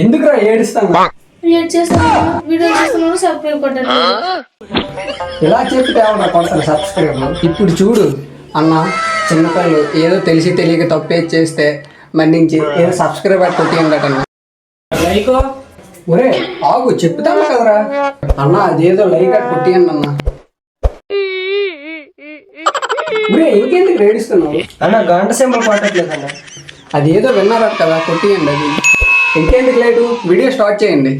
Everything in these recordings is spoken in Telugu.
ఎందుకురా ఏడుస్తాను? ఇలా చెప్పి తేవడా కొడతాను సబ్స్క్రైబ్. ఇప్పుడు చూడు అన్న, చిన్నపిల్లలు ఏదో తెలిసి తెలియక తప్పేది చేస్తే మన్నించి ఏదో సబ్స్క్రైబ్ అయి కొట్టియండటన్నా. లైక్ ఒరే ఆగు చెప్తాను కదరా అన్న, అదేదో లైక్ అటు కొట్టియండి అన్న. ఒరే ఇంకెందుకు ఏడుస్తున్నావు అన్న? గంట సింబల్ కొట్టట్లేదు అన్న. అదేదో విన్నారట కదా, కొట్టియండి. అది ఇంకెందుకు లేటు, వీడియో స్టార్ట్ చేయండి.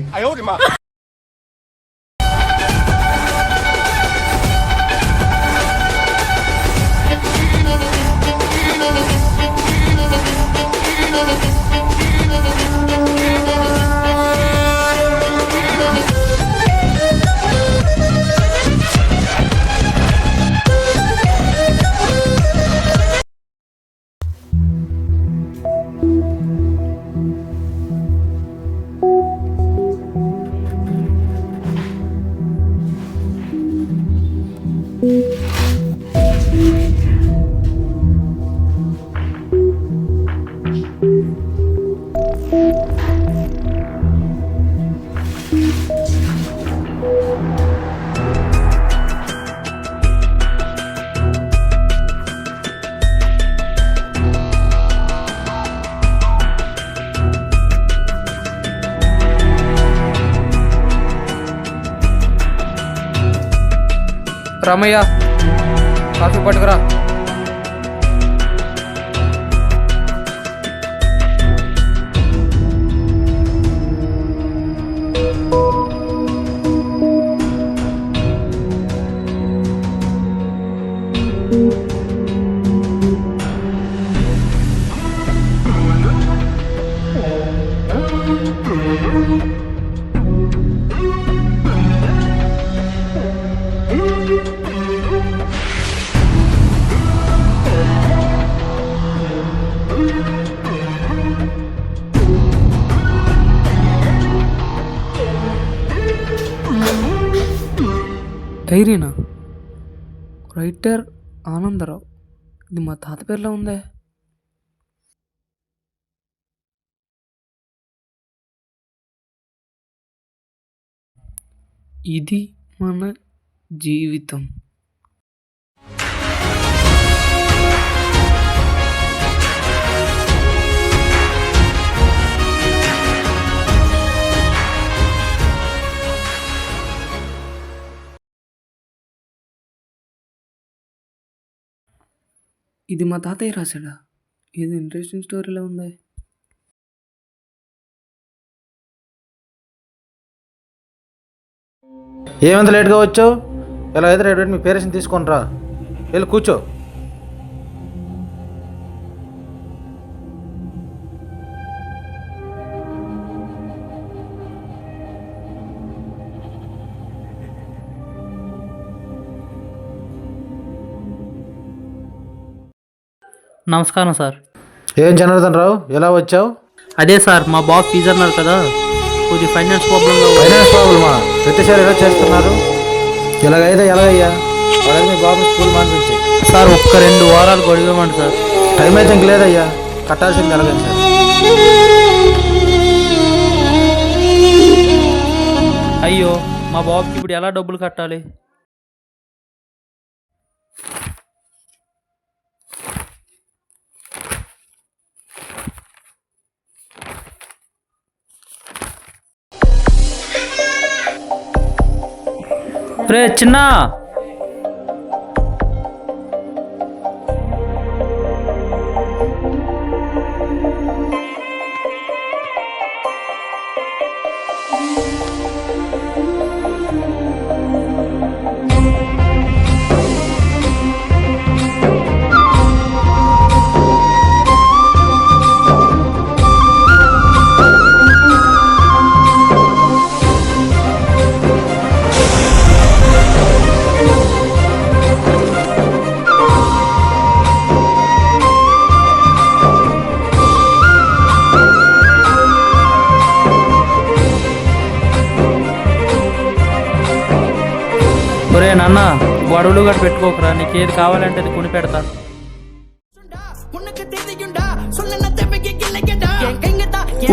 రామయ్య కాఫీ పట్టుకురా. డైరీనా? రైటర్ ఆనందరావు. ఇది మా తాత పేరులో ఉందే. ఇది మన జీవితం. ఇది మా తాతయ్య రాశాడా? ఇది ఇంట్రెస్టింగ్ స్టోరీలో ఉంది. ఏమంత లేట్గా వచ్చావు? ఇలా అయితే రేపు మీ పేరెంట్స్ని తీసుకొని రా. వెళ్ళి కూర్చో. నమస్కారం సార్. ఏం జనార్దన్ రావు, ఎలా వచ్చావు? అదే సార్, మా బాబు ఫీజు అన్నారు కదా, కొద్ది ఫైనాన్స్ ప్రాబ్లంగా. ఫైనాన్స్ ప్రాబ్లమా? ప్రతిసారి ఎలా చేస్తున్నారు? ఎలాగైతే ఎలాగయ్యా, అలాగే మీ బాబు స్కూల్ మానిపించి సార్ ఒక్క 2 వారాలు గొడవమండి సార్. టైం అయితే ఇంక లేదయ్యా, కట్టాల్సింది ఎలాగని సార్. అయ్యో, మా బాబుకి ఇప్పుడు ఎలా డబ్బులు కట్టాలి? రే చిన్న, ఒరే నాన్న, గొడవలు గట్ట పెట్టుకోకరా, నీకేది కావాలంటే అది కొని పెడతా.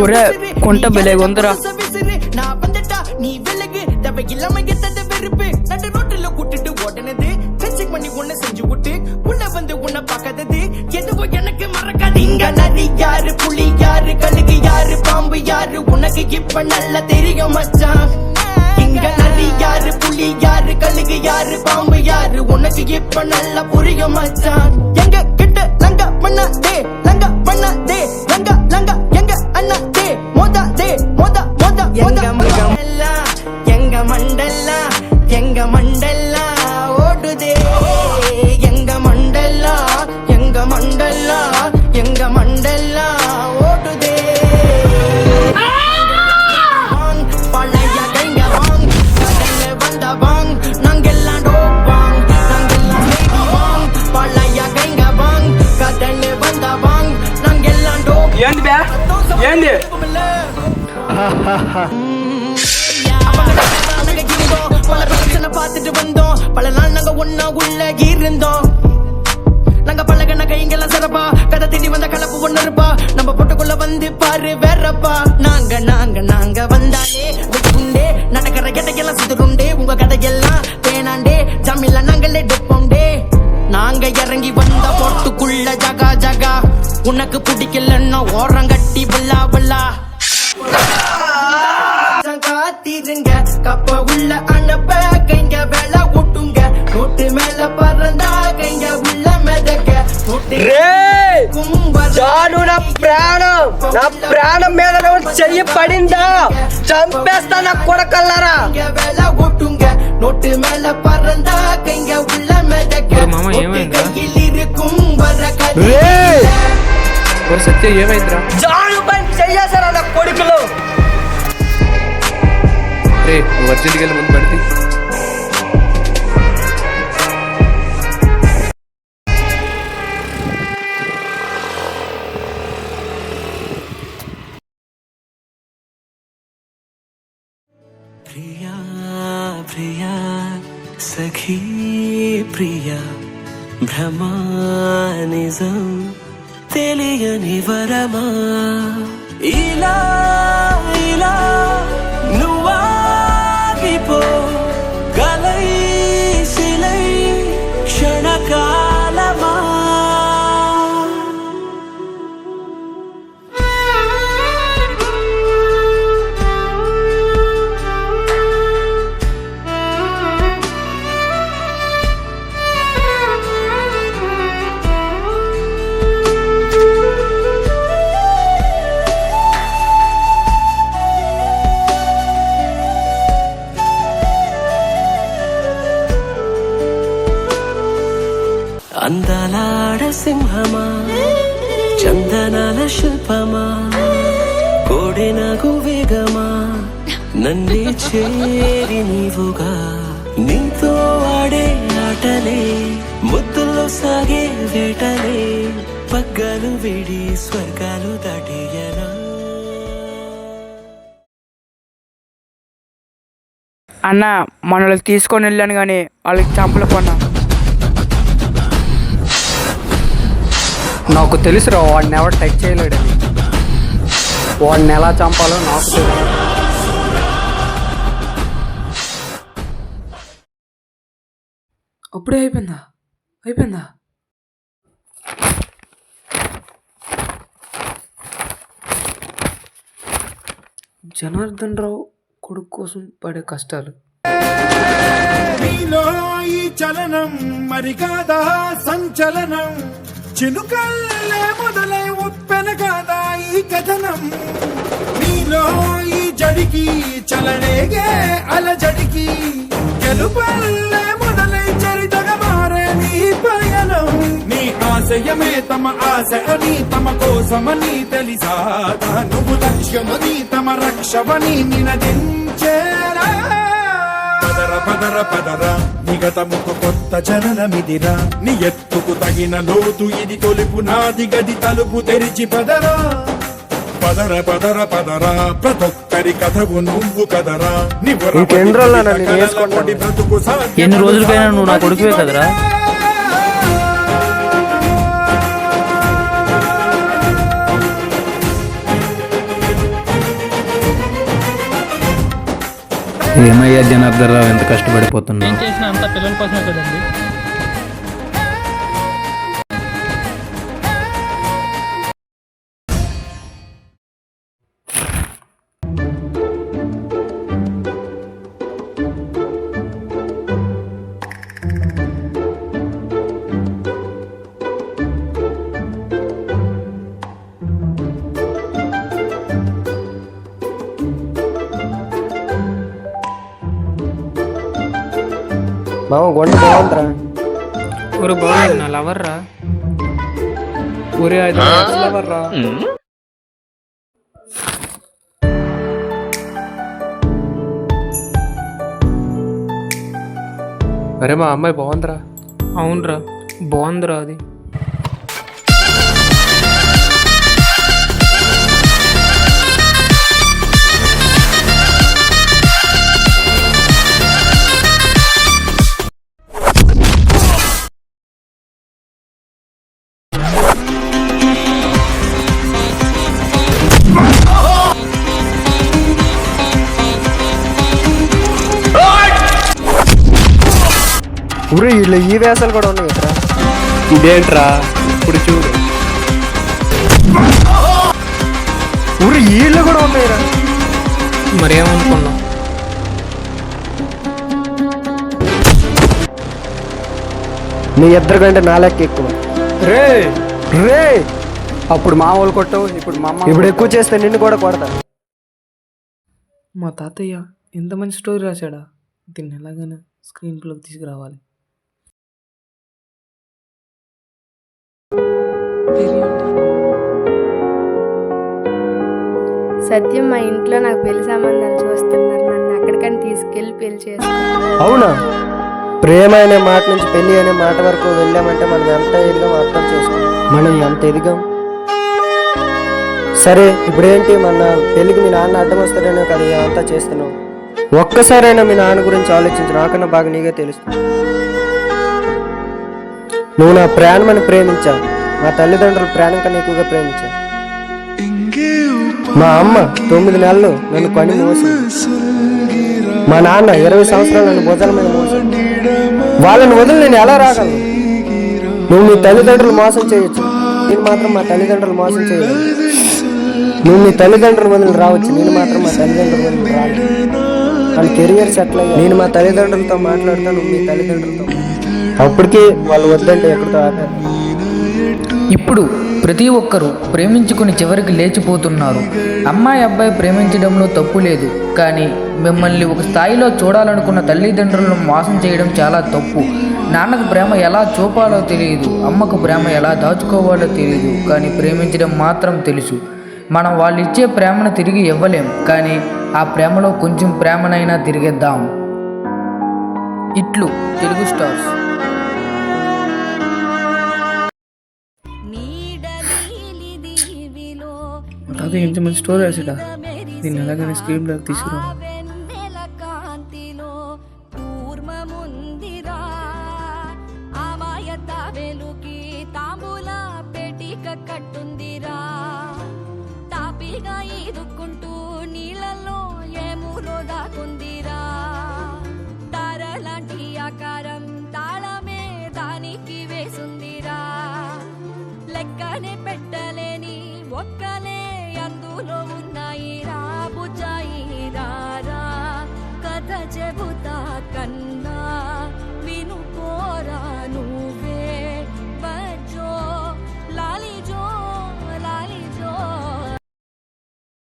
ఒరే కొంట బెలేగొందరా. நான் வந்துட்டா நீ விலகு தவை இல்லாம எத்தது வெறுப்பு நடு ரோட்டுல கூட்டிட்டு ஓடனது செக் பண்ணி உன்னை செஞ்சு விட்டு உன்னை வந்து உன்னை பார்க்காதது எதுவும் எனக்கு மறக்காது. இங்க நரி யாரு புலி யாரு கழுகு யாரு பாம்பு யாரு உனக்கு இப்ப நல்லா தெரியும் மச்சான். இங்க நரி யாரு புலி யாரு கழுகு யாரு பாம்பு யாரு உனக்கு இப்ப நல்லா புரியும் மச்சான். எங்க கிட்ட லங்க பண்ணாதே லங்க பண்ணாதே லங்க லங்க எங்க அண்ணாதே மோதாதே மோதா மோதா எங்க மண்டல்லா எங்க மண்டல்லா எங்க மண்டல்லா ஓடுதே எங்க மண்டல்லா எங்க மண்டல்லா எங்க மண்டல்லா ஓடுதே. பழைய கைங்க வாங் கடல்ல வந்த வாங் நாங்கெல்லாம் டோப்பாங் நாங்கெல்லாம் மேடி வாங் பழைய கைங்க வாங் கடல்ல வந்த வாங் நாங்கெல்லாம் டோப் ఏంది బే ఏంది பல பிரச்சனை பார்த்துட்டு வந்தோம் பல நாள் நாங்க ஒன்னா உள்ள இருந்தோம் நாங்க பழகன கைங்கெல்லாம் சிறப்பா கதை தேடி வந்த கலப்பு ஒண்ணு இருப்பா நம்ம பொட்டுக்குள்ள வந்து பாரு வேறப்பா. நாங்க நாங்க நாங்க வந்தாலே வெட்டுண்டே நடக்கிற கதையெல்லாம் சுத்துருண்டே உங்க கதையெல்லாம் வேணாண்டே ஜாமில நாங்களே டெப்போண்டே. நாங்க இறங்கி வந்த பொட்டுக்குள்ள ஜகா ஜகா உனக்கு பிடிக்கலன்னா ஓரங்கட்டி பல்லா பல்லா காத்திருங்க கப்ப உள்ள அனுப்ப கைங்க வேலை விட்டுங்க நோட்டு மேல பறந்தா கைங்க உள்ள மெதக்க నా ప్రాణం మీద చెయ్యి పడిందా చంపేస్తా నా కొడకల్లారా. வேலை விட்டுங்க நோட்டு மேல பறந்தா கைங்க உள்ள மெதக்க మామ ఏమైందా கையில் இருக்கும் வர ఒరే సత్య ఏమైందిరా జాను పని చెయ్యేసారా నా కొడుకులు. రే నువ్వు అర్జెంట్కి వెళ్ళి ముందు పడితే ప్రియా ప్రియా సఖీ ప్రియా భ్రమా నిజం తెలియని వరమా ఇలా ఇలా నువ్వాగిపో గలై సిలై క్షణకాలమా. అందాలాడ సింహమా చందనాల శిల్పమా కోడెనగు వేగమా నన్నే చేరి నీవుగా నీతో ఆడే ఆటలే ముద్దుల్లో సాగే వేటలే పగ్గలు విడి స్వర్గాలు దాటేయనా. అన్న మనల్ని తీసుకొని వెళ్ళాను కానీ వాళ్ళకి చంపలు కొన్నా. నాకు తెలుసురా వాడిని ఎవరు టచ్ చేయలేడని. వాడిని ఎలా చంపాలో నాకు తెలుసు. అప్పుడే అయిపోయిందా అయిపోయిందా జనార్దన్ రావు కొడుకు కోసం పడే కష్టాలు. నీలో ఈ చలనం మరి కాదా సంచలనం చినుకల్లే మొదలై ఉప్పెన కాదా ఈ కథనం. నీలో ఈ జడికి చలనేగే అలజడికి గెలుపల్లే మొదలై చరితగా మారే నీ పయనం. నీ ఆశయమే తమ ఆశ అని తమ కోసమని తెలిసా నువ్వు లక్ష్యమని తమ రక్షవని నినదించేరా. పదర పదర పదర నిగతముకు కొత్త జననమిదిరా నీ ఎత్తుకు తగిన లోతు ఇది తొలుపు నాది గది తలుపు తెరిచి పదరా. పదర పదర పదర ప్రతొక్కరి కథవు నువ్వు కదరా. ఇంకెన్ని రోజులన్నా నేను వేసుకుంటాను? బ్రతుకు ఎన్ని రోజులకైనా నువ్వు నా కొడుకువే కదరా. ఏమయ్యా జనార్దనరావు ఎంత కష్టపడిపోతున్నావు? చేసిన అంత పిల్లల కోసమే కదండి. మామ గొంట బాగుందిరా. ఒరే బాగుంది నా లవర్ రా. ఒరే అది లవర్ రా. అరే మా అమ్మాయి బాగుందిరా. అవునరా బాగుందిరా అది. ఊరు వీళ్ళు ఈ వేసాలు కూడా ఉన్నాయి ఇక్కడ. ఇదేంట్రా ఇప్పుడు చూడు. ఊరు వీళ్ళు కూడా ఉన్నాయిరా. మరేమనుకున్నాం. మీ ఇద్దరు కంటే నా లెక్క ఎక్కువ. రే రే అప్పుడు మా వాళ్ళు కొట్టావు, ఇప్పుడు మా అమ్మ ఇప్పుడు ఎక్కువ చేస్తే నిన్ను కూడా కొడతా. మా తాతయ్య ఎంత మంచి స్టోరీ రాశాడా. దీన్ని ఎలాగైనా స్క్రీన్ ప్లేకి తీసుకురావాలి. సత్యం మా ఇంట్లో నాకు పెళ్లి సంబంధాలు చూస్తున్నారు. నన్ను అక్కడికని తీసుకెళ్ళి పెళ్లి చేసుకున్నాను. అవునా? ప్రేమ అనే మాట నుంచి పెళ్లి అనే మాట వరకు వెళ్ళామంటే మనం ఎంత ఎదిగాం అర్థం చేసుకోండి. మనం ఎంత ఎదిగాం. సరే ఇప్పుడేంటి మన పెళ్లికి మీ నాన్న అడ్డం వస్తాడనే కదా అంతా చేస్తున్నావు. ఒక్కసారైనా మీ నాన్న గురించి ఆలోచించు. నాకన్నా బాగా నీకే తెలుస్తుంది. నువ్వు నా ప్రాణమని ప్రేమించా. మా తల్లిదండ్రులు ప్రాణం కన్నా ఎక్కువగా ప్రేమించా. మా అమ్మ 9 నెలలు నన్ను కొని మోసింది. మా నాన్న 20 సంవత్సరాలు నన్ను భుజాల మీద మోసింది. వాళ్ళని వదిలి నేను ఎలా రాగలను? నువ్వు మీ తల్లిదండ్రులు మోసం చేయొచ్చు, నేను మాత్రం మా తల్లిదండ్రులు మోసం చేయలేదు. నువ్వు మీ తల్లిదండ్రులు వదిలి రావచ్చు, నేను మాత్రం మా తల్లిదండ్రులు వదిలి రాలేదు. వాళ్ళ కెరియర్ సెటిల్ అయ్యా. నేను మా తల్లిదండ్రులతో మాట్లాడతాను, నువ్వు మీ తల్లిదండ్రులతో. అప్పటికి వాళ్ళు వద్దంటే ఎక్కడితో ఆపారు. ఇప్పుడు ప్రతి ఒక్కరూ ప్రేమించుకుని చివరికి లేచిపోతున్నారు. అమ్మాయి అబ్బాయి ప్రేమించడంలో తప్పు లేదు, కానీ మిమ్మల్ని ఒక స్థాయిలో చూడాలనుకున్న తల్లిదండ్రులను మోసం చేయడం చాలా తప్పు. నాన్నకు ప్రేమ ఎలా చూపాలో తెలియదు, అమ్మకు ప్రేమ ఎలా దాచుకోవాలో తెలియదు, కానీ ప్రేమించడం మాత్రం తెలుసు. మనం వాళ్ళు ఇచ్చే ప్రేమను తిరిగి ఇవ్వలేం, కానీ ఆ ప్రేమలో కొంచెం ప్రేమనైనా తిరిగిద్దాం. ఇట్లు తెలుగు స్టార్స్. తాతయ్య ఎంత మంచి స్టోరీ రాశాడా. దీన్ని ఎలాగైనా స్క్రీన్ ప్లేకి తీసుకురావాలి. కట్టుందిరా తాపిగా ఈదుకుంటూ